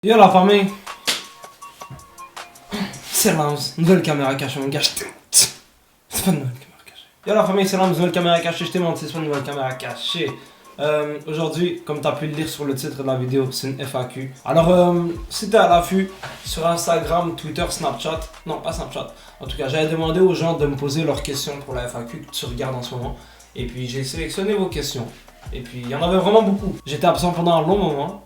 Yo la famille, c'est Lams, nouvelle caméra cachée mon gars, c'est pas une nouvelle caméra cachée. Yo la famille, c'est Lams, nouvelle caméra cachée, je t'ai menti, c'est pas une nouvelle caméra cachée. Aujourd'hui, comme t'as pu le lire sur le titre de la vidéo, c'est une FAQ. Alors, si t'es à l'affût sur Instagram, Twitter, Snapchat, non pas Snapchat, en tout cas j'avais demandé aux gens de me poser leurs questions pour la FAQ que tu regardes en ce moment. Et puis j'ai sélectionné vos questions. Et puis il y en avait vraiment beaucoup. J'étais absent pendant un long moment.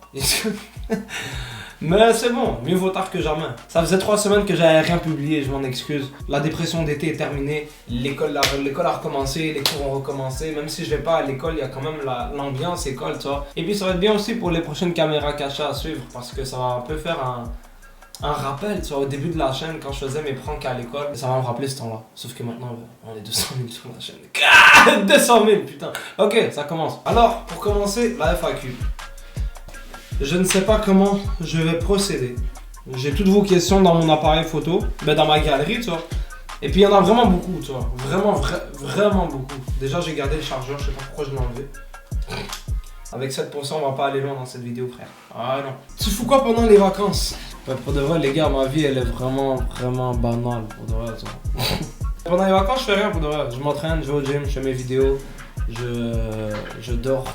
Mais c'est bon, mieux vaut tard que jamais. Ça faisait 3 semaines que j'avais rien publié, je m'en excuse. La dépression d'été est terminée, l'école a recommencé, les cours ont recommencé. Même si je vais pas à l'école, il y a quand même l'ambiance école, tu vois. Et puis ça va être bien aussi pour les prochaines caméras cachées à suivre, parce que ça va un peu faire un rappel, tu vois, au début de la chaîne, quand je faisais mes pranks à l'école. Ça va me rappeler ce temps-là. Sauf que maintenant, on est 200 000 sur la chaîne. 200 000, putain. Ok, ça commence. Alors, pour commencer, la FAQ. Je ne sais pas comment je vais procéder. J'ai toutes vos questions dans mon appareil photo, dans ma galerie, tu vois. Et puis il y en a vraiment beaucoup, tu vois. Vraiment beaucoup. Déjà, j'ai gardé le chargeur, je sais pas pourquoi je l'ai enlevé. Avec 7%, on va pas aller loin dans cette vidéo, frère. Ah non. Tu fous quoi pendant les vacances? Pour de vrai, les gars, ma vie, elle est vraiment banale, pour de vrai, tu vois. Pendant les vacances, je fais rien, pour de vrai. Je m'entraîne, je vais au gym, je fais mes vidéos, je dors,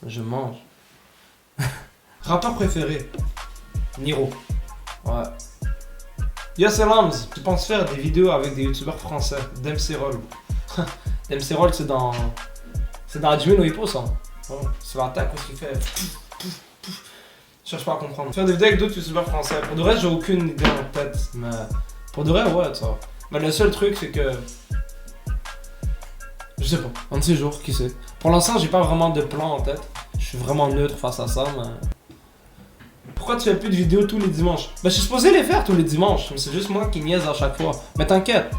je mange. Rappeur préféré? Niro. Ouais. Yo, c'est Lams. Tu penses faire des vidéos avec des youtubeurs français? Dempsey Roll. Dempsey Roll, c'est dans Admin ou Hippo, ça. Ouais. C'est l'attaque, qu'est-ce qu'il fait? Je cherche pas à comprendre. Faire des vidéos avec d'autres youtubeurs français. Pour de vrai, j'ai aucune idée en tête. Mais pour de vrai, ouais, ça. Mais le seul truc, c'est que. Je sais pas. Un de ces jours, qui sait. Pour l'instant, j'ai pas vraiment de plan en tête. Je suis vraiment neutre face à ça, mais. Pourquoi tu fais plus de vidéos tous les dimanches? Je suis supposé les faire tous les dimanches, mais c'est juste moi qui niaise à chaque fois. Mais t'inquiète.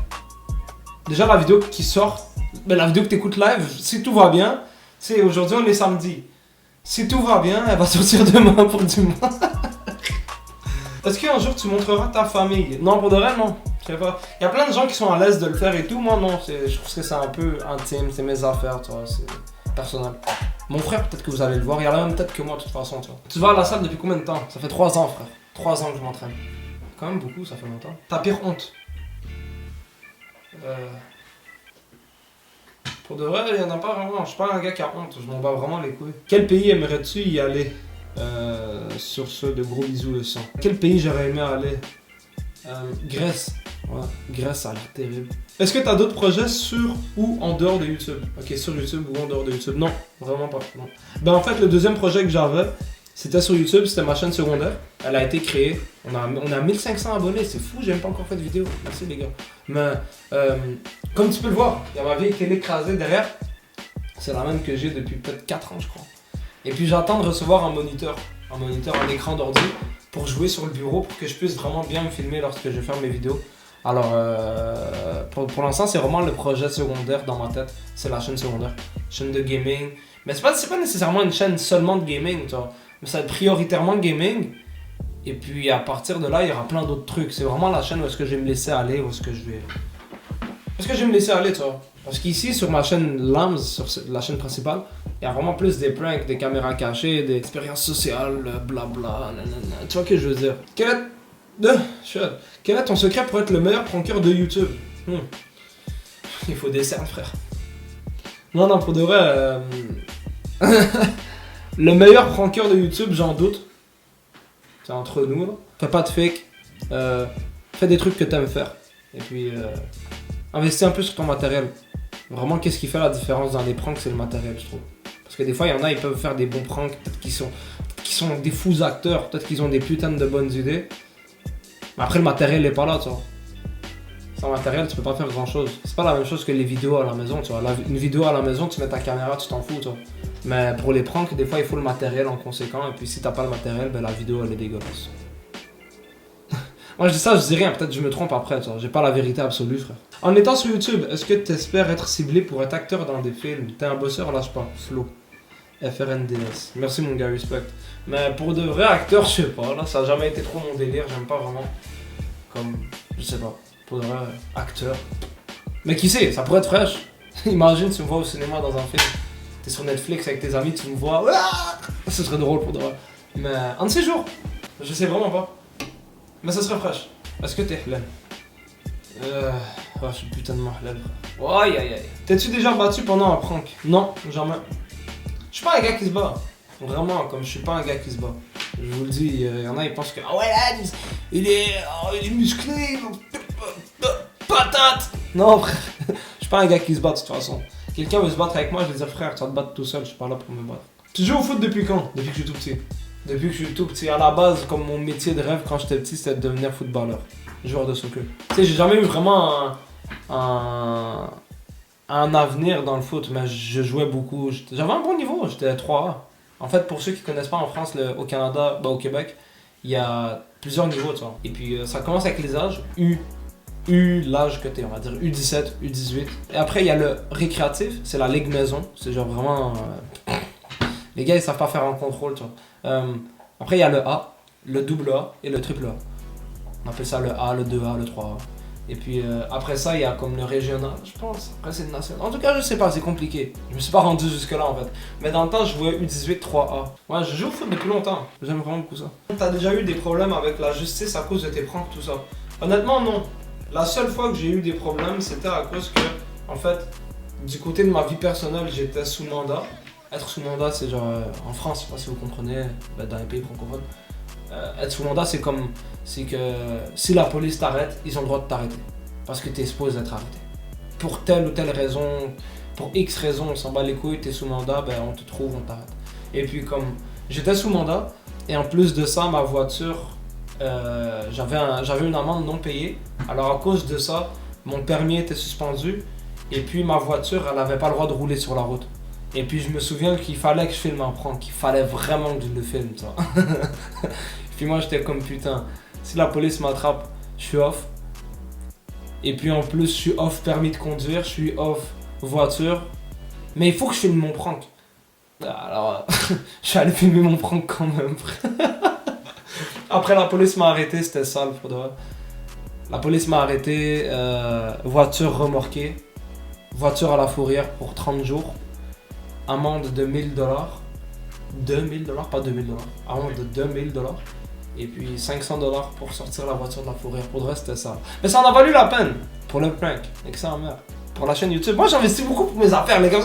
Déjà la vidéo qui sort, la vidéo que t'écoutes live, si tout va bien, c'est aujourd'hui on est samedi. Si tout va bien, elle va sortir demain pour dimanche. Est-ce qu'un jour tu montreras ta famille? Non, pour de vrai, non. Je sais pas. Il y a plein de gens qui sont à l'aise de le faire et tout. Moi, non. Je trouve que c'est un peu intime, c'est mes affaires, tu vois. C'est personnel. Mon frère, peut-être que vous allez le voir, il y a la même tête que moi de toute façon, tu vois. Tu vas à la salle depuis combien de temps? Ça fait 3 ans, frère. 3 ans que je m'entraîne. Quand même beaucoup, ça fait longtemps. Ta pire honte? Pour de vrai, il y en a pas vraiment. Je suis pas un gars qui a honte, je m'en bats vraiment les couilles. Quel pays aimerais-tu y aller? Sur ce, de gros bisous le sang. Quel pays j'aurais aimé aller? Grèce. Ouais, Grèce, ça a l'air terrible. Est-ce que t'as d'autres projets sur ou en dehors de YouTube? Ok, sur YouTube ou en dehors de YouTube? Non, vraiment pas. Non. En fait, le deuxième projet que j'avais, c'était sur YouTube, c'était ma chaîne secondaire. Elle a été créée. On a 1500 abonnés, c'est fou, j'ai même pas encore fait de vidéo. Merci les gars. Mais, comme tu peux le voir, il y a ma vieille télé écrasée derrière. C'est la même que j'ai depuis peut-être 4 ans, je crois. Et puis j'attends de recevoir un moniteur, un écran d'ordi pour jouer sur le bureau pour que je puisse vraiment bien me filmer lorsque je vais faire mes vidéos. Alors, pour l'instant, c'est vraiment le projet secondaire dans ma tête. C'est la chaîne secondaire, chaîne de gaming. Mais c'est pas nécessairement une chaîne seulement de gaming, tu vois. Mais ça va être prioritairement gaming. Et puis à partir de là, il y aura plein d'autres trucs. C'est vraiment la chaîne où est-ce que je vais me laisser aller, où est-ce que je vais me laisser aller, tu vois. Parce qu'ici, sur ma chaîne Lams, sur la chaîne principale, il y a vraiment plus des pranks, des caméras cachées, des expériences sociales, blabla, nanana. Tu vois ce que je veux dire? Quel est ton secret pour être le meilleur prankeur de YouTube? Il faut des cernes, frère. Non, pour de vrai, le meilleur prankeur de YouTube, j'en doute. C'est entre nous, là. Fais pas de fake. Fais des trucs que t'aimes faire. Et puis, investis un peu sur ton matériel. Vraiment, qu'est-ce qui fait la différence dans les pranks? C'est le matériel, je trouve. Parce que des fois, il y en a, ils peuvent faire des bons pranks. Peut-être qu'ils sont des fous acteurs. Peut-être qu'ils ont des putains de bonnes idées. Mais après, le matériel n'est pas là, tu vois. Sans matériel, tu peux pas faire grand chose. C'est pas la même chose que les vidéos à la maison, tu vois. Une vidéo à la maison, tu mets ta caméra, tu t'en fous, tu vois. Mais pour les pranks, des fois, il faut le matériel en conséquent. Et puis, si t'as pas le matériel, la vidéo, elle est dégueulasse. Moi, je dis ça, je dis rien. Peut-être que je me trompe après, tu vois. J'ai pas la vérité absolue, frère. En étant sur YouTube, est-ce que tu espères être ciblé pour être acteur dans des films? T'es un bosseur, lâche pas. Flo. FRNDS. Merci, mon gars, respect. Mais pour de vrais acteurs, je sais pas. Là, ça a jamais été trop mon délire. J'aime pas vraiment. Comme. Je sais pas. Pour de vrais acteurs. Mais qui sait, ça pourrait être fraîche. Imagine, tu me vois au cinéma dans un film. T'es sur Netflix avec tes amis, tu me vois. Ce serait drôle pour de vrai. Mais un de ces jours. Je sais vraiment pas. Mais ça serait fraîche. Est-ce que t'es halal? Oh, je suis putain de halal, frère. Aïe aïe aïe. T'es-tu déjà battu pendant un prank? Non, jamais. Je suis pas un gars qui se bat. Vraiment, comme je suis pas un gars qui se bat. Je vous le dis, il y en a, ils pensent que ah ouais, il est musclé, patate. Non, frère, je suis pas un gars qui se bat de toute façon. Quelqu'un veut se battre avec moi, je vais dire frère, tu vas te battre tout seul, je suis pas là pour me battre. Tu joues au foot depuis quand? Depuis que je suis tout petit. Depuis que je suis tout petit. À la base, comme mon métier de rêve quand j'étais petit, c'était de devenir footballeur, joueur de soccer. Tu sais, j'ai jamais eu vraiment un avenir dans le foot, mais je jouais beaucoup. J'avais un bon niveau, j'étais 3A. En fait, pour ceux qui connaissent pas en France, au Canada, au Québec, il y a plusieurs niveaux, tu vois. Et puis, ça commence avec les âges. L'âge que t'es, on va dire U17, U18. Et après, il y a le récréatif, c'est la ligue maison. C'est genre vraiment... les gars, ils savent pas faire un contrôle, tu vois. Après, il y a le A, le double A et le triple A. On appelle ça le A, le 2A, le 3A. Et puis après ça, il y a comme le régional, je pense. Après, c'est le national. En tout cas, je sais pas, c'est compliqué. Je me suis pas rendu jusque-là, en fait. Mais dans le temps, je jouais U18 3A. Ouais, je joue au foot depuis longtemps. J'aime vraiment beaucoup ça. T'as déjà eu des problèmes avec la justice à cause de tes pranks, tout ça? Honnêtement, non. La seule fois que j'ai eu des problèmes, c'était à cause que, en fait, du côté de ma vie personnelle, j'étais sous mandat. Être sous mandat, c'est genre, en France, je sais pas si vous comprenez, dans les pays francophones. Être sous mandat, c'est que si la police t'arrête, ils ont le droit de t'arrêter. Parce que t'es supposé être arrêté. Pour telle ou telle raison, pour X raison, on s'en bat les couilles, t'es sous mandat, ben on te trouve, on t'arrête. Et puis comme j'étais sous mandat, et en plus de ça, ma voiture, j'avais une amende non payée. Alors à cause de ça, mon permis était suspendu, et puis ma voiture, elle avait pas le droit de rouler sur la route. Et puis je me souviens qu'il fallait que je filme un prank, qu'il fallait vraiment que je le filme, ça. Puis moi j'étais comme putain, si la police m'attrape, je suis off. Et puis en plus je suis off permis de conduire, je suis off voiture. Mais il faut que je filme mon prank. Alors je suis allé filmer mon prank quand même, frère. Après la police m'a arrêté, c'était sale, pour de vrai. La police m'a arrêté, voiture remorquée, voiture à la fourrière pour 30 jours. Amende de $1000. $2000, pas $2000. Amende de $2000. Et puis $500 pour sortir la voiture de la fourrière. Pour le reste, c'était ça. Mais ça en a valu la peine pour le prank. Et que ça en meurt. Pour la chaîne YouTube. Moi, j'investis beaucoup pour mes affaires, les gars.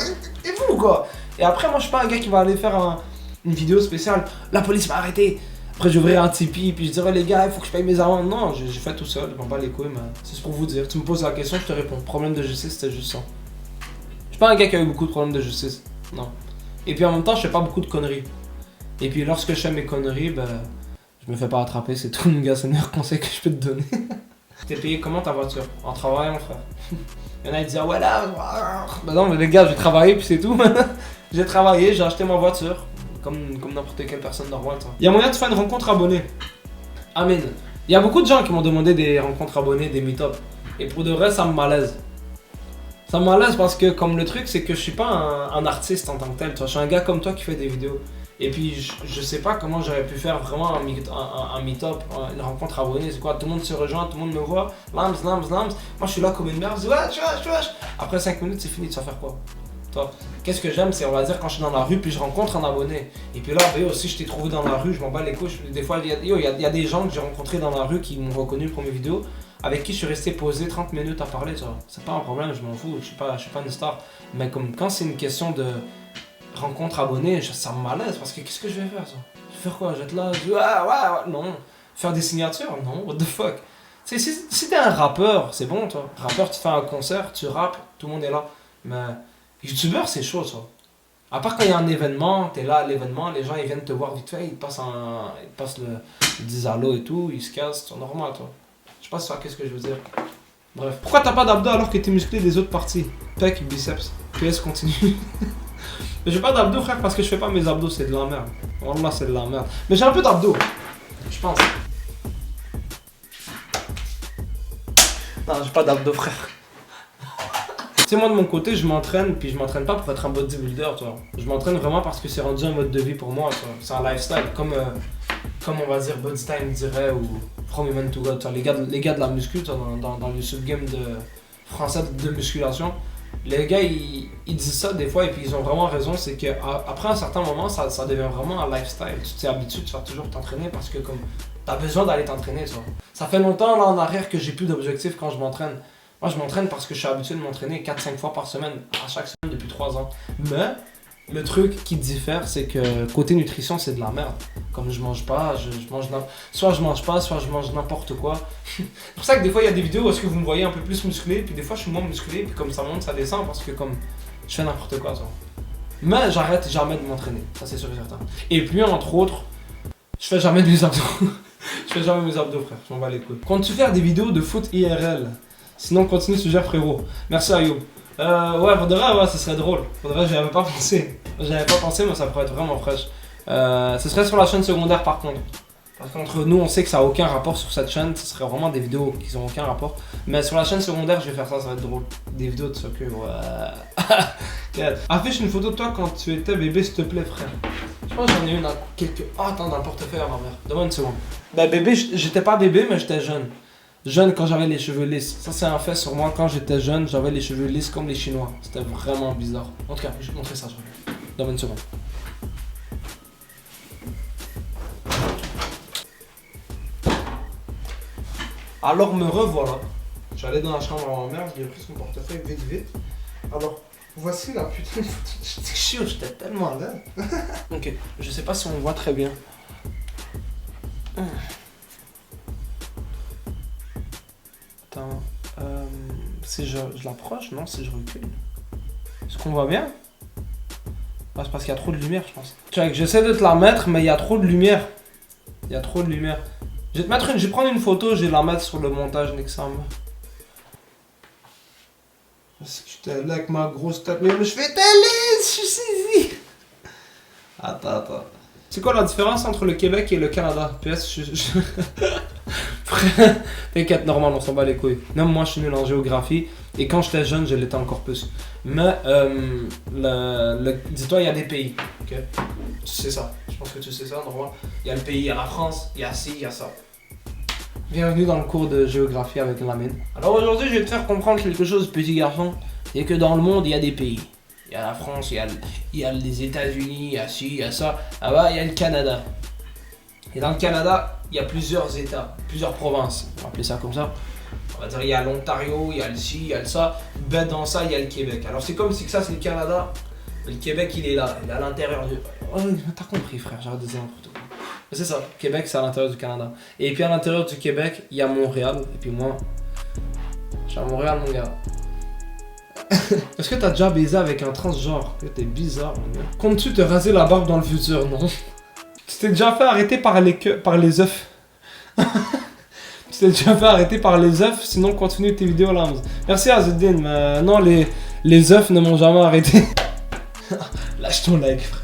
Et vous, quoi? Et après, moi, je suis pas un gars qui va aller faire une vidéo spéciale. La police m'a arrêté. Après, j'ouvrirai un Tipeee. Puis je dirai, les gars, il faut que je paye mes amendes. Non, j'ai fait tout seul. Je m'en bats les couilles. Mais c'est pour vous dire. Tu me poses la question, je te réponds. Problème de justice, c'était juste ça. Je suis pas un gars qui a eu beaucoup de problèmes de justice. Non. Et puis en même temps, je fais pas beaucoup de conneries. Et puis lorsque je fais mes conneries, ben, je me fais pas attraper, c'est tout, mon gars, c'est le meilleur conseil que je peux te donner. T'es payé comment ta voiture? En travaillant, frère. Il y en a qui disent, ah ouais là, bah non, mais les gars, j'ai travaillé, puis c'est tout. J'ai travaillé, j'ai acheté ma voiture, comme n'importe quelle personne normale. Il y a moyen de faire une rencontre abonnée. Amen. Il y a beaucoup de gens qui m'ont demandé des rencontres abonnées, des meet-up. Et pour de vrai, ça me malaise. Ça me malaise parce que comme le truc c'est que je suis pas un artiste en tant que tel, tu vois, je suis un gars comme toi qui fait des vidéos. Et puis je sais pas comment j'aurais pu faire vraiment un meet-up, une rencontre abonnée, c'est quoi, tout le monde se rejoint, tout le monde me voit, lams, moi je suis là comme une merde, je dis wesh. Après 5 minutes c'est fini, tu vas faire quoi? Toi, qu'est-ce que j'aime, c'est on va dire quand je suis dans la rue puis je rencontre un abonné. Et puis là, aussi je t'ai trouvé dans la rue, je m'en bats les couilles, des fois il y a des gens que j'ai rencontrés dans la rue qui m'ont reconnu pour mes vidéos. Avec qui je suis resté posé 30 minutes à parler, tu vois. C'est pas un problème, je m'en fous, je suis pas une star. Mais comme quand c'est une question de rencontre abonnée, ça me malaise parce que qu'est-ce que je vais faire, ça? Je vais faire quoi? Je vais être là, ouais, non. Faire des signatures? Non, what the fuck? Si t'es un rappeur, c'est bon, toi. Rappeur, tu fais un concert, tu rappes, tout le monde est là. Mais youtubeur, c'est chaud, ça. À part quand il y a un événement, t'es là à l'événement, les gens ils viennent te voir vite fait, ils passent ils disent allô et tout, ils se cassent, c'est normal, toi. Je sais pas si ça qu'est-ce que je veux dire. Bref. Pourquoi t'as pas d'abdos alors que t'es musclé des autres parties? Pec, biceps. PS continue. Mais j'ai pas d'abdos, frère, parce que je fais pas mes abdos, c'est de la merde. Wallah, c'est de la merde. Mais j'ai un peu d'abdos. Je pense. Non, j'ai pas d'abdos, frère. Tu sais, moi de mon côté, je m'entraîne, puis je m'entraîne pas pour être un bodybuilder, tu vois. Je m'entraîne vraiment parce que c'est rendu un mode de vie pour moi, tu vois. C'est un lifestyle, comme on va dire Body Time dirait, ou From Human to God, tu vois. Les gars de la muscu, tu vois, dans le subgame français de musculation, Les gars, ils disent ça des fois et puis ils ont vraiment raison, c'est qu'après un certain moment, ça devient vraiment un lifestyle. Tu t'es habitué, tu vas toujours t'entraîner parce que comme t'as besoin d'aller t'entraîner, ça. Ça fait longtemps là en arrière que j'ai plus d'objectifs quand je m'entraîne. Moi, je m'entraîne parce que je suis habitué de m'entraîner 4-5 fois par semaine, à chaque semaine depuis 3 ans. Mais le truc qui diffère, c'est que côté nutrition, c'est de la merde. Comme je mange pas, soit je mange pas, soit je mange n'importe quoi. C'est pour ça que des fois, il y a des vidéos où est-ce que vous me voyez un peu plus musclé, puis des fois, je suis moins musclé, puis comme ça monte, ça descend, parce que comme je fais n'importe quoi, ça. Mais j'arrête jamais de m'entraîner, ça c'est sûr et certain. Et puis, entre autres, je fais jamais de mes abdos. Je fais jamais mes abdos, frère, je m'en bats les couilles. Comptes-tu faire des vidéos de foot IRL? Sinon, continue ce sujet, frérot. Merci, Ayoub. Ouais, faudrait, ouais, ce serait drôle. Faudrait, j'y avais pas pensé. J'avais pas pensé, mais ça pourrait être vraiment fraîche. Ce serait sur la chaîne secondaire, par contre. Parce qu'entre nous, on sait que ça a aucun rapport sur cette chaîne. Ce serait vraiment des vidéos qui n'ont aucun rapport. Mais sur la chaîne secondaire, je vais faire ça, ça va être drôle. Des vidéos de soccer, ouais. Affiche une photo de toi quand tu étais bébé, s'il te plaît, frère. Je pense que j'en ai une à quelques. Ah, attends, dans le portefeuille à ma mère. Donne-moi une seconde. Bah, bébé, j'étais pas bébé, mais j'étais jeune. Jeune quand j'avais les cheveux lisses. Ça, c'est un fait sur moi. Quand j'étais jeune, j'avais les cheveux lisses comme les Chinois. C'était vraiment bizarre. En tout cas, je vais te montrer ça, je reviens. Donne-moi une seconde. Alors me revoilà. J'allais dans la chambre à ma mère, j'ai pris son portefeuille vite. Alors, voici la putain de photo. J'étais chiant, j'étais tellement là. Ok, je sais pas si on voit très bien. Attends, si je l'approche, non, si je recule. Est-ce qu'on voit bien? Ah, c'est parce qu'il y a trop de lumière, je pense. Check, j'essaie de te la mettre, mais il y a trop de lumière. Il y a trop de lumière. Je vais te mettre je vais prendre une photo, je vais la mettre sur le montage Nexam. Parce que j'étais là avec ma grosse tête, mais je fais télé, je suis saisi. Attends. C'est quoi la différence entre le Québec et le Canada? PS, Frère, t'inquiète, normal, on s'en bat les couilles. Même moi, je suis nul en géographie. Et quand j'étais jeune, je l'étais encore plus. Mais, dis-toi, il y a des pays. Ok? Tu sais ça. Je pense que tu sais ça, normal. Il y a le pays, il y a la France, il y a ci, il y a ça. Bienvenue dans le cours de géographie avec Lamine. Alors aujourd'hui, je vais te faire comprendre quelque chose, petit garçon. C'est que dans le monde, il y a des pays. Il y a la France, il y a les États-Unis, il y a ci, il y a ça. Là-bas, il y a le Canada. Et dans le Canada, il y a plusieurs États, plusieurs provinces. On va appeler ça comme ça. On va dire il y a l'Ontario, il y a le ci, il y a le ça. Ben dans ça, il y a le Québec. Alors c'est comme si que ça, c'est le Canada. Le Québec, il est là. Il est à l'intérieur du... Oh, t'as compris, frère, j'arrête de dire n'importe quoi. C'est ça, Québec, c'est à l'intérieur du Canada. Et puis à l'intérieur du Québec, il y a Montréal. Et puis moi, je suis à Montréal, mon gars. Est-ce que t'as déjà baisé avec un transgenre? T'es bizarre, mon gars. Comptes-tu te raser la barbe dans le futur? Non. Tu t'es déjà fait arrêter par les œufs. Tu t'es déjà fait arrêter par les œufs, sinon continue tes vidéos là. Merci Azuddin, mais non, les œufs ne m'ont jamais arrêté. Lâche ton like, frère.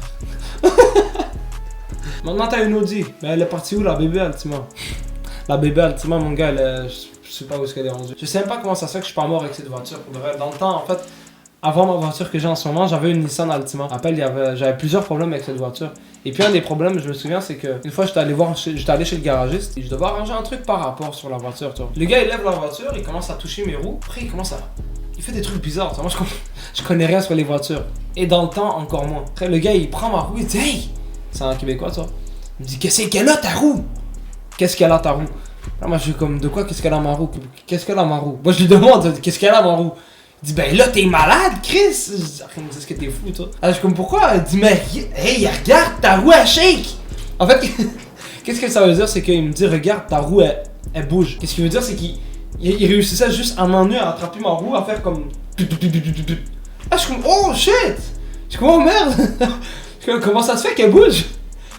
Maintenant t'as une Audi, mais elle est partie où la bébé Altima? La bébé Altima, mon gars, je sais pas où est-ce qu'elle est rendue. Je sais même pas comment ça se fait que je suis pas mort avec cette voiture. Dans le temps, en fait, avant ma voiture que j'ai en ce moment, j'avais une Nissan Altima. Je me rappelle, j'avais plusieurs problèmes avec cette voiture. Et puis un des problèmes, je me souviens, c'est que une fois j'étais allé chez le garagiste et je devais arranger un truc par rapport sur la voiture, tu vois. Le gars il lève la voiture, il commence à toucher mes roues, après il fait des trucs bizarres, tu vois. Moi je connais rien sur les voitures. Et dans le temps, encore moins. Après le gars il prend ma roue, il dit hey! C'est un Québécois, toi. Il me dit qu'est-ce qu'elle a ta roue? Qu'est-ce qu'elle a ta roue? Là, moi je suis comme de quoi qu'est-ce qu'elle a ma roue? Qu'est-ce qu'elle a ma roue? Moi je lui demande qu'est-ce qu'elle a ma roue? Il dit ben là t'es malade Chris. Il me dit est-ce que t'es fou toi? Alors je suis comme pourquoi? Il dit mais hey regarde ta roue elle shake. En fait qu'est-ce que ça veut dire? C'est qu'il me dit regarde ta roue elle bouge. Qu'est-ce qu'il veut dire? C'est qu'il réussissait juste en un à attraper ma roue à faire comme. Ah je suis comme oh shit. Je suis comme oh merde. Comment ça se fait qu'elle bouge?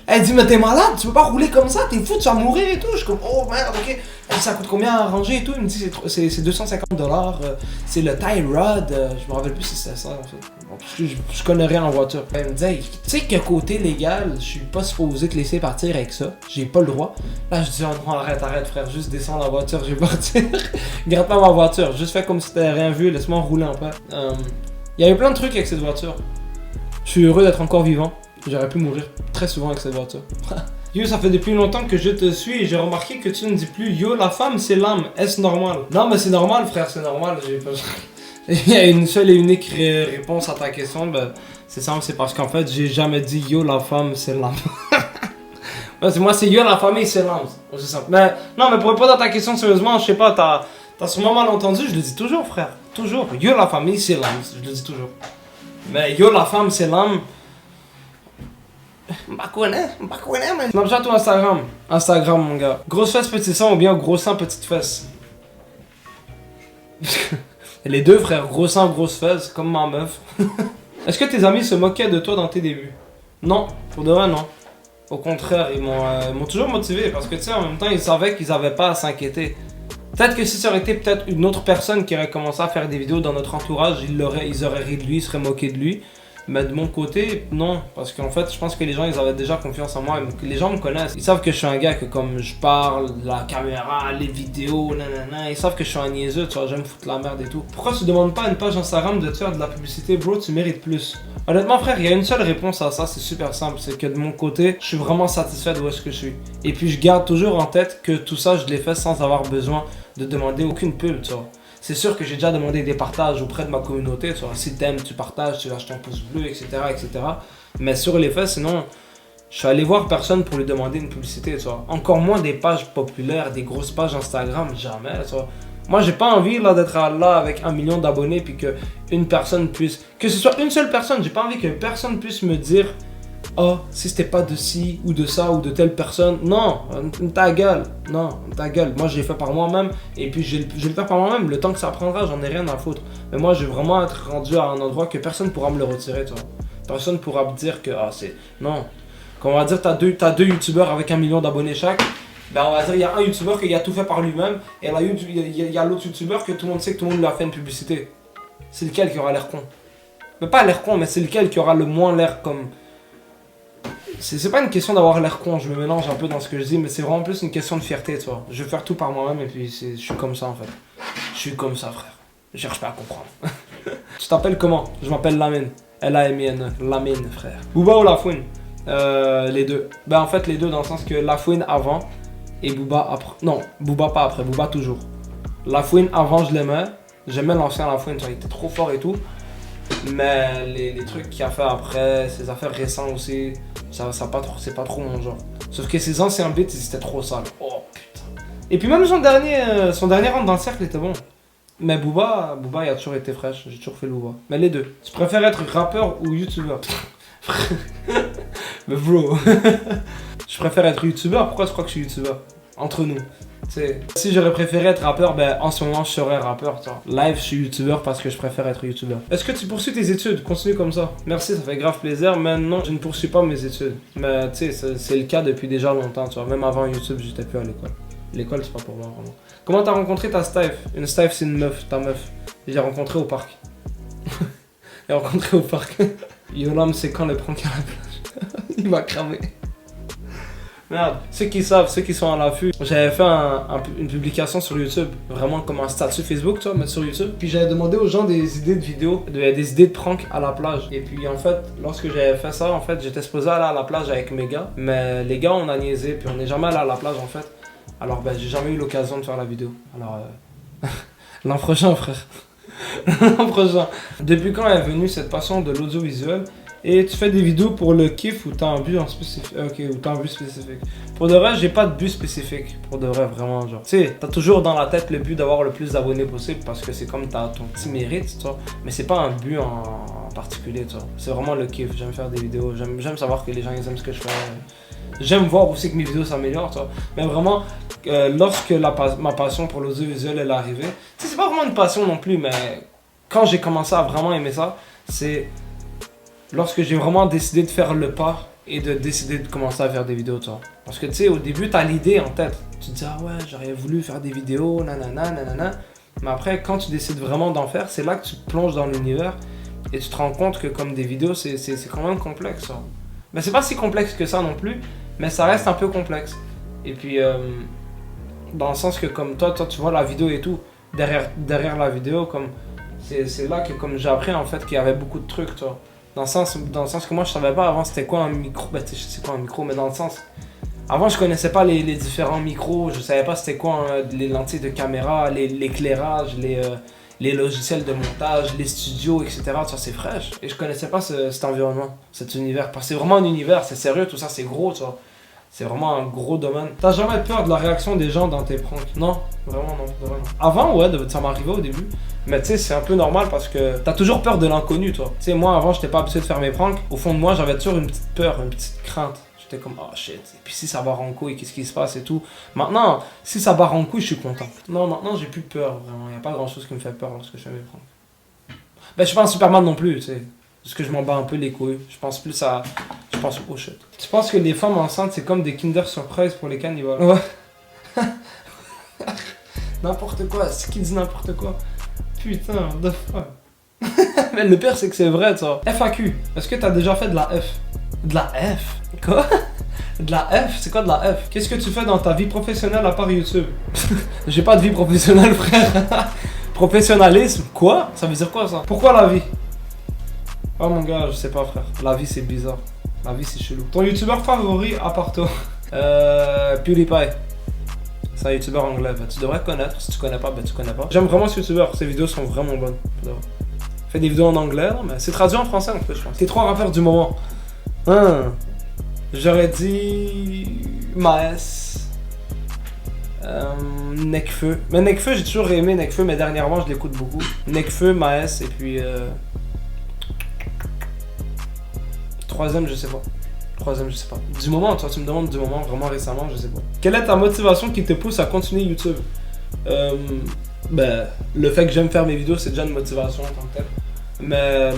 Elle dit mais t'es malade, tu peux pas rouler comme ça, t'es fou, tu vas mourir et tout. Je suis comme oh merde ok. Elle dit ça coûte combien à arranger et tout. Il me dit c'est $250, c'est le tie rod, je me rappelle plus si c'est ça en fait. Je connais rien en voiture. Elle me dit hey, tu sais que côté légal, je suis pas supposé te laisser partir avec ça, j'ai pas le droit. Là je dis oh non arrête frère, juste descends la voiture, je vais partir. Garde pas ma voiture, juste fais comme si t'avais rien vu, laisse-moi rouler un peu. Il y a eu plein de trucs avec cette voiture. Je suis heureux d'être encore vivant. J'aurais pu mourir très souvent avec cette voiture. Yo, ça fait depuis longtemps que je te suis et j'ai remarqué que tu ne dis plus yo, la femme c'est l'âme, est-ce normal? Non, mais c'est normal, frère, c'est normal. Il y a une seule et unique réponse à ta question, ben, c'est simple, c'est parce qu'en fait, j'ai jamais dit yo la femme, c'est l'âme. Moi, c'est yo la famille, c'est l'âme. C'est simple. Mais non, mais pour répondre à ta question sérieusement, je sais pas, t'as sûrement mal entendu, je le dis toujours, frère. Toujours. Yo la famille, c'est l'âme, je le dis toujours. Mais yo la femme, c'est l'âme. M'pas connais, man. Snapchat ou Instagram? Instagram, mon gars. Grosse fesse, petit sang ou bien gros sein, petite fesse? Les deux, frère. Gros sein, grosse fesse, comme ma meuf. Est-ce que tes amis se moquaient de toi dans tes débuts? Non, pour de vrai, non. Au contraire, ils m'ont toujours motivé parce que tu sais, en même temps, ils savaient qu'ils avaient pas à s'inquiéter. Peut-être que si ça aurait été peut-être une autre personne qui aurait commencé à faire des vidéos dans notre entourage, ils auraient ri de lui, ils seraient moqués de lui. Mais de mon côté, non. Parce qu'en fait, je pense que les gens, ils avaient déjà confiance en moi. Les gens me connaissent. Ils savent que je suis un gars que comme je parle, la caméra, les vidéos, nanana. Ils savent que je suis un niaiseux, tu vois, j'aime foutre la merde et tout. Pourquoi tu demandes pas à une page Instagram de te faire de la publicité, bro? Tu mérites plus. Honnêtement, frère, il y a une seule réponse à ça, c'est super simple. C'est que de mon côté, je suis vraiment satisfait d'où est-ce que je suis. Et puis, je garde toujours en tête que tout ça, je l'ai fait sans avoir besoin de demander aucune pub, tu vois. C'est sûr que j'ai déjà demandé des partages auprès de ma communauté, tu vois. Si t'aimes, tu partages, tu lâches ton pouce bleu, etc., etc. Mais sur les faits, sinon, je suis allé voir personne pour lui demander une publicité, tu vois. Encore moins des pages populaires, des grosses pages Instagram, jamais, tu vois. Moi, j'ai pas envie là d'être là avec 1 million d'abonnés puis que une personne puisse, que ce soit une seule personne, j'ai pas envie que personne puisse me dire oh, si c'était pas de ci ou de ça ou de telle personne. Non, ta gueule. Non, ta gueule. Moi, je l'ai fait par moi-même. Et puis, je vais le faire par moi-même. Le temps que ça prendra, j'en ai rien à foutre. Mais moi, je vais vraiment être rendu à un endroit que personne pourra me le retirer, tu vois. Personne pourra me dire que, ah, c'est... Non. Quand on va dire, t'as deux youtubeurs avec 1 million d'abonnés chaque, ben, on va dire, il y a un youtubeur qui a tout fait par lui-même. Et il y a l'autre youtubeur que tout le monde sait que tout le monde lui a fait une publicité. C'est lequel qui aura l'air con? Mais pas l'air con, mais c'est lequel qui aura le moins l'air comme... C'est pas une question d'avoir l'air con, je me mélange un peu dans ce que je dis, mais c'est vraiment plus une question de fierté, tu vois. Je vais faire tout par moi-même et puis je suis comme ça en fait. Je suis comme ça, frère. Je cherche pas à comprendre. Tu t'appelles comment? Je m'appelle Lamine. L-A-M-I-N. Lamine, frère. Booba ou Lafouine? Les deux. Ben en fait, les deux dans le sens que Lafouine avant et Booba après. Non, Booba pas après, Booba toujours. Lafouine avant, je l'aimais. J'aimais l'ancien Lafouine, tu vois, il était trop fort et tout. Mais les trucs qu'il a fait après, ses affaires récentes aussi, c'est pas trop mon genre. Sauf que ses anciens beats, ils étaient trop sales. Oh putain. Et puis même son dernier rentre dans le cercle était bon. Mais Booba, il a toujours été fraîche, j'ai toujours fait le Booba. Mais les deux. Tu préfères être rappeur ou youtubeur? Mais bro. Je préfère être youtubeur, pourquoi tu crois que je suis youtubeur? Entre nous. T'sais, si j'aurais préféré être rappeur, ben en ce moment je serais rappeur. T'sais. Live, je suis youtubeur parce que je préfère être youtubeur. Est-ce que tu poursuis tes études? Continue comme ça. Merci, ça fait grave plaisir. Maintenant, je ne poursuis pas mes études. Mais tu sais, c'est le cas depuis déjà longtemps. Tu vois. Même avant YouTube, j'étais plus à l'école. L'école, c'est pas pour moi vraiment. Comment t'as rencontré ta Stife? Une Stife, c'est une meuf, ta meuf. Je l'ai rencontrée au parc. Je l'ai rencontrée au parc. Yolam, c'est quand le prank à la plage? Il m'a cramé. Merde, ceux qui savent, ceux qui sont à l'affût, j'avais fait une publication sur YouTube, vraiment comme un statut Facebook, tu vois, mais sur YouTube. Puis j'avais demandé aux gens des idées de vidéos, des idées de prank à la plage. Et puis en fait, lorsque j'avais fait ça, en fait, j'étais supposé aller à la plage avec mes gars. Mais les gars, on a niaisé, puis on n'est jamais allé à la plage en fait. Alors ben, j'ai jamais eu l'occasion de faire la vidéo. Alors, l'an prochain, frère. L'an prochain. Depuis quand est venue cette passion de l'audiovisuel? Et tu fais des vidéos pour le kiff ou t'as un but en spécifique? Ok, ou t'as un but spécifique. Pour de vrai, j'ai pas de but spécifique. Pour de vrai, vraiment, genre. Tu sais, t'as toujours dans la tête le but d'avoir le plus d'abonnés possible parce que c'est comme t'as ton petit mérite, tu vois. Mais c'est pas un but en particulier, tu vois. C'est vraiment le kiff. J'aime faire des vidéos. J'aime savoir que les gens ils aiment ce que je fais. J'aime voir aussi que mes vidéos s'améliorent, tu vois. Mais vraiment, lorsque ma passion pour l'audiovisuel est arrivée, tu sais, c'est pas vraiment une passion non plus, mais quand j'ai commencé à vraiment aimer ça, c'est lorsque j'ai vraiment décidé de faire le pas et de décider de commencer à faire des vidéos, tu vois. Parce que tu sais, au début, t'as l'idée en tête. Tu te dis, ah ouais, j'aurais voulu faire des vidéos, nanana, nanana. Mais après, quand tu décides vraiment d'en faire, c'est là que tu te plonges dans l'univers et tu te rends compte que comme des vidéos, c'est quand même complexe, ça. Mais c'est pas si complexe que ça non plus, mais ça reste un peu complexe. Et puis, dans le sens que comme toi tu vois la vidéo et tout, derrière la vidéo, comme c'est là que comme j'ai appris en fait qu'il y avait beaucoup de trucs, tu vois. Dans le sens que moi je savais pas avant c'était quoi un micro, ben tu sais c'est quoi un micro, mais dans le sens, avant je connaissais pas les différents micros, je savais pas c'était quoi les lentilles de caméra, l'éclairage, les logiciels de montage, les studios, etc. Ça, c'est fraîche. Et je connaissais pas cet environnement, cet univers. Parce que c'est vraiment un univers, c'est sérieux, tout ça, c'est gros, tu vois. C'est vraiment un gros domaine. T'as jamais peur de la réaction des gens dans tes pranks? Non, vraiment non, vraiment. Avant, ouais, ça m'arrivait au début. Mais tu sais, c'est un peu normal parce que t'as toujours peur de l'inconnu, toi. Tu sais, moi, avant, j'étais pas habitué de faire mes pranks. Au fond de moi, j'avais toujours une petite peur, une petite crainte. J'étais comme, oh shit. Et puis si ça barre en couille, qu'est-ce qui se passe et tout. Maintenant, si ça barre en couille, je suis content. Non, maintenant, j'ai plus peur, vraiment. Y a pas grand chose qui me fait peur lorsque je fais mes pranks. Ben, je suis pas un Superman non plus, tu sais. Parce que je m'en bats un peu les couilles. Je pense plus à. Je pense au shit. Tu penses que les femmes enceintes, c'est comme des Kinder Surprise pour les cannibales? Ouais. N'importe quoi, c'est qui dit n'importe quoi. Putain, de fuck. Mais le pire, c'est que c'est vrai, ça. FAQ. Est-ce que t'as déjà fait de la F? De la F? Quoi? De la F? C'est quoi de la F? Qu'est-ce que tu fais dans ta vie professionnelle à part YouTube? J'ai pas de vie professionnelle, frère. Professionnalisme? Quoi? Ça veut dire quoi, ça? Pourquoi la vie? Oh mon gars, je sais pas, frère. La vie, c'est bizarre. La vie, c'est chelou. Ton youtubeur favori à part toi? PewDiePie. C'est un youtubeur anglais. Bah, tu devrais connaître. Si tu connais pas, bah tu connais pas. J'aime vraiment ce youtubeur. Ses vidéos sont vraiment bonnes. Il fait des vidéos en anglais, non, mais c'est traduit en français en plus, je pense. C'est 3 rappeurs du moment. J'aurais dit. Maes. Nekfeu. Mais Nekfeu, j'ai toujours aimé Nekfeu, mais dernièrement, je l'écoute beaucoup. Nekfeu, Maes, et puis. Troisième, je sais pas. Troisième, je sais pas. Du moment, toi, tu me demandes du moment, vraiment récemment, je sais pas. Quelle est ta motivation qui te pousse à continuer YouTube? Ben, le fait que j'aime faire mes vidéos, c'est déjà une motivation en tant que telle. Mais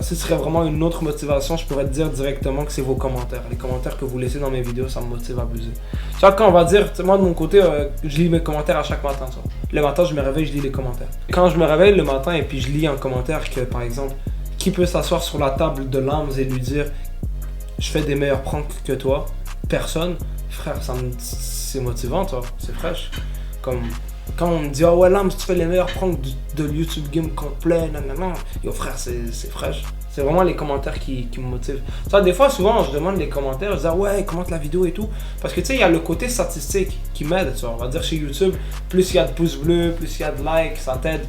ce serait vraiment une autre motivation, je pourrais te dire directement que c'est vos commentaires. Les commentaires que vous laissez dans mes vidéos, ça me motive à abuser. Tu vois, quand on va dire, moi de mon côté, je lis mes commentaires à chaque matin. Ça. Le matin, je me réveille, je lis les commentaires. Quand je me réveille le matin et puis je lis un commentaire que, par exemple, qui peut s'asseoir sur la table de Lams et lui dire je fais des meilleurs pranks que toi? Personne. Frère, c'est motivant, toi. C'est fraîche. Comme quand on me dit oh ouais Lams, tu fais les meilleurs pranks de YouTube Game complet, nanana. Yo frère, c'est fraîche. C'est vraiment les commentaires qui me motivent. Ça, des fois, souvent, je demande les commentaires, je dis ah ouais, commente la vidéo et tout. Parce que tu sais, il y a le côté statistique qui m'aide, tu vois. On va dire chez YouTube, plus il y a de pouces bleus, plus il y a de likes, ça t'aide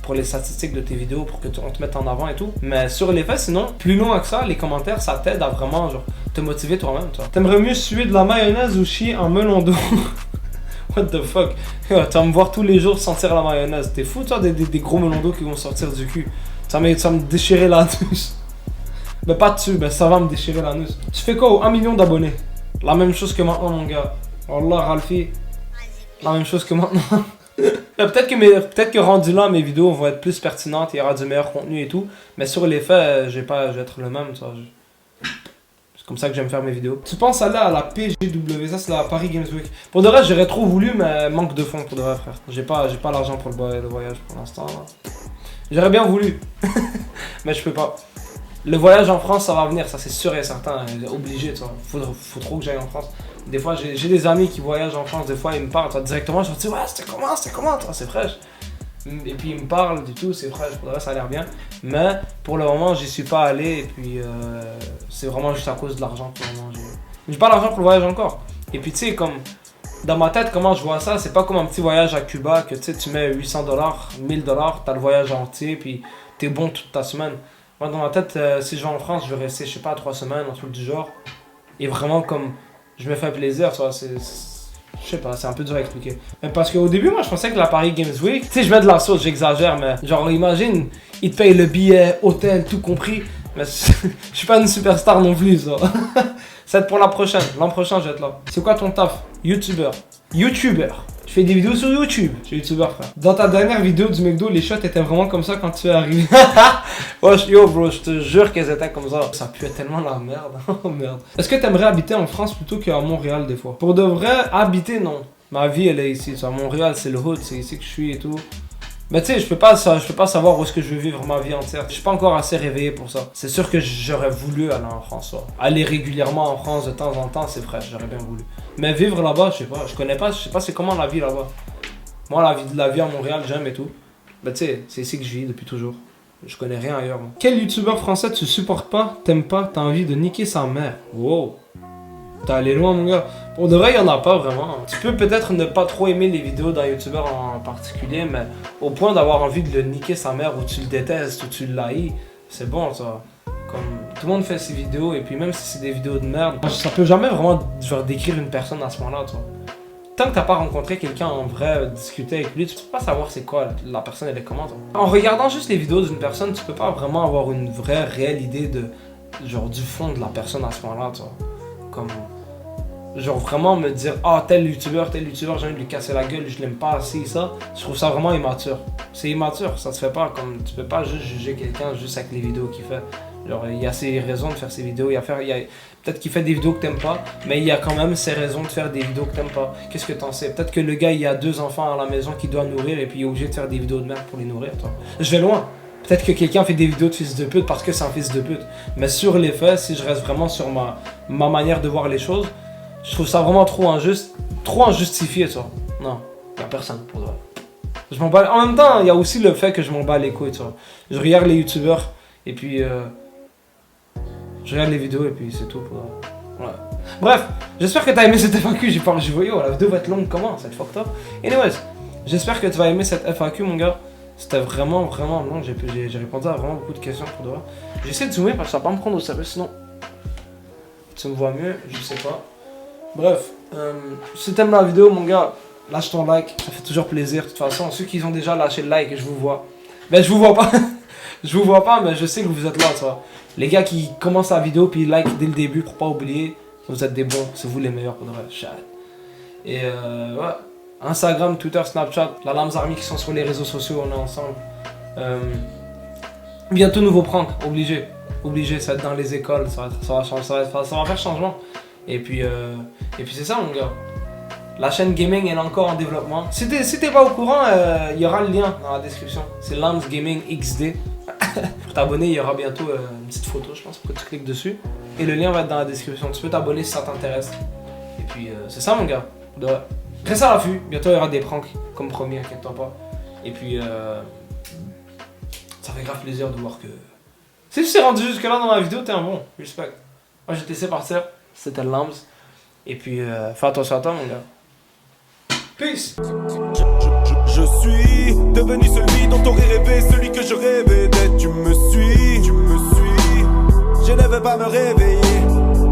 pour les statistiques de tes vidéos, pour que on te mette en avant et tout. Mais sur les faits, sinon, plus loin que ça, les commentaires, ça t'aide à vraiment genre te motiver toi-même, tu vois. T'aimerais mieux suer de la mayonnaise ou chier un melon d'eau? What the fuck? Tu vas me voir tous les jours sentir la mayonnaise. T'es fou, toi, des gros melons d'eau qui vont sortir du cul. Ça va me déchirer l'anus. Mais pas dessus, mais ça va me déchirer l'anus. Tu fais quoi aux 1 million d'abonnés? La même chose que maintenant, mon gars. Wallah, Ralphie. La même chose que maintenant. Peut-être que rendu là, mes vidéos vont être plus pertinentes, il y aura du meilleur contenu et tout. Mais sur les faits, je vais être le même, ça. C'est comme ça que j'aime faire mes vidéos. Tu penses aller à la PGW, ça c'est la Paris Games Week. Pour de vrai, j'aurais trop voulu, mais manque de fonds pour de vrai, frère. J'ai pas l'argent pour le voyage pour l'instant. J'aurais bien voulu, mais je peux pas. Le voyage en France, ça va venir, ça c'est sûr et certain. Obligé, tu vois. Faut trop que j'aille en France. Des fois, j'ai des amis qui voyagent en France, des fois ils me parlent, toi, directement, je me dis ouais, c'était comment, toi, c'est fraîche. Et puis ils me parlent du tout, c'est fraîche, pour le reste ça a l'air bien. Mais pour le moment, j'y suis pas allé et puis c'est vraiment juste à cause de l'argent pour le moment. J'ai pas l'argent pour le voyage encore. Et puis tu sais, comme dans ma tête, comment je vois ça, c'est pas comme un petit voyage à Cuba que tu mets $800, $1000, t'as le voyage entier, puis t'es bon toute ta semaine. Moi, dans ma tête, si je vais en France, je vais rester, je sais pas, 3 semaines, un truc du genre. Et vraiment, comme je me fais plaisir, tu vois, je sais pas, c'est un peu dur à expliquer. Mais parce qu'au début, moi, je pensais que la Paris Games Week, tu sais, je mets de la sauce, j'exagère, mais genre, imagine, ils te payent le billet, hôtel, tout compris. Mais je suis pas une superstar non plus, ça. C'est pour la prochaine. L'an prochain, je vais être là. C'est quoi ton taf? YouTuber. Je fais des vidéos sur YouTube. Je suis YouTuber, frère. Dans ta dernière vidéo du McDo, les shots étaient vraiment comme ça quand tu es arrivé. Wesh, yo, bro, je te jure qu'elles étaient comme ça. Ça puait tellement la merde. Oh merde. Est-ce que t'aimerais habiter en France plutôt qu'à Montréal des fois? Pour de vrai, habiter, non. Ma vie, elle est ici. À Montréal, c'est le hood, c'est ici que je suis et tout. Mais tu sais, je peux pas savoir où est-ce que je veux vivre ma vie entière. Je suis pas encore assez réveillé pour ça. C'est sûr que j'aurais voulu aller en France. Ouais. Aller régulièrement en France de temps en temps, c'est fraîche, j'aurais bien voulu. Mais vivre là-bas, je sais pas, je sais pas c'est comment la vie là-bas. Moi, la vie à Montréal, j'aime et tout. Mais tu sais, c'est ici que je vis depuis toujours. Je connais rien ailleurs, moi. Quel youtubeur français tu supportes pas, t'aimes pas, t'as envie de niquer sa mère? Wow. T'es allé loin, mon gars. Pour de vrai, il y en a pas vraiment. Tu peux peut-être ne pas trop aimer les vidéos d'un youtubeur en particulier, mais au point d'avoir envie de le niquer sa mère, ou tu le détestes, ou tu le haïs, c'est bon, ça. Comme tout le monde fait ses vidéos, et puis même si c'est des vidéos de merde, ça peut jamais vraiment genre décrire une personne à ce moment-là, toi. Tant que t'as pas rencontré quelqu'un en vrai, discuter avec lui, tu peux pas savoir c'est quoi la personne, elle est comment, toi. En regardant juste les vidéos d'une personne, tu peux pas vraiment avoir une vraie, réelle idée de genre du fond de la personne à ce moment-là, toi. Comme genre vraiment me dire tel youtubeur, j'ai envie de lui casser la gueule, je l'aime pas assez, ça, je trouve ça vraiment immature. C'est immature, ça se fait pas, comme tu peux pas juste juger quelqu'un juste avec les vidéos qu'il fait. Genre il y a ses raisons de faire ses vidéos, peut-être qu'il fait des vidéos que t'aimes pas, mais il y a quand même ses raisons de faire des vidéos que t'aimes pas. Qu'est-ce que t'en sais? Peut-être que le gars il a 2 enfants à la maison qu'il doit nourrir et puis il est obligé de faire des vidéos de merde pour les nourrir, toi. Je vais loin. Peut-être que quelqu'un fait des vidéos de fils de pute parce que c'est un fils de pute. Mais sur les faits, si je reste vraiment sur ma manière de voir les choses, je trouve ça vraiment trop injuste, trop injustifié, ça. Non, y'a personne pour ça. Je m'en bats. En même temps, il y a aussi le fait que je m'en bats les couilles, tu vois. Je regarde les youtubeurs et puis je regarde les vidéos et puis c'est tout pour. Ouais. Bref, j'espère que t'as aimé cette FAQ. J'ai voyé, la vidéo va être longue comment, cette fucked up. Anyways, j'espère que tu vas aimer cette FAQ, mon gars. C'était vraiment long. J'ai répondu à vraiment beaucoup de questions pour de vrai. J'essaie de zoomer parce que ça va pas me prendre au sérieux, sinon tu me vois mieux, je sais pas. Bref, si t'aimes la vidéo, mon gars, lâche ton like, ça fait toujours plaisir. De toute façon, ceux qui ont déjà lâché le like, je vous vois. Ben, je vous vois pas. Je vous vois pas, mais je sais que vous êtes là, tu vois. Les gars qui commencent la vidéo puis like dès le début pour pas oublier, vous êtes des bons, c'est vous les meilleurs pour de vrai. Chat. Et ouais. Instagram, Twitter, Snapchat, la Lams Army qui sont sur les réseaux sociaux, on est ensemble. Bientôt nouveau prank, obligé, ça va être dans les écoles, ça va faire changement. Et puis c'est ça, mon gars. La chaîne gaming elle est encore en développement. Si t'es pas au courant, il y aura le lien dans la description. C'est Lams Gaming XD. Pour t'abonner, il y aura bientôt une petite photo, je pense, pour que tu cliques dessus. Et le lien va être dans la description. Tu peux t'abonner si ça t'intéresse. Et puis c'est ça, mon gars. Reste à l'affût. Bientôt il y aura des pranks comme promis, inquiète-toi pas. Et puis ça fait grave plaisir de voir que si tu t'es rendu jusque là dans la vidéo, t'es un bon. Respect. Moi j'ai laissé partir. C'était Lams. Et puis fais attention à toi, mon gars. Peace. Je suis devenu celui dont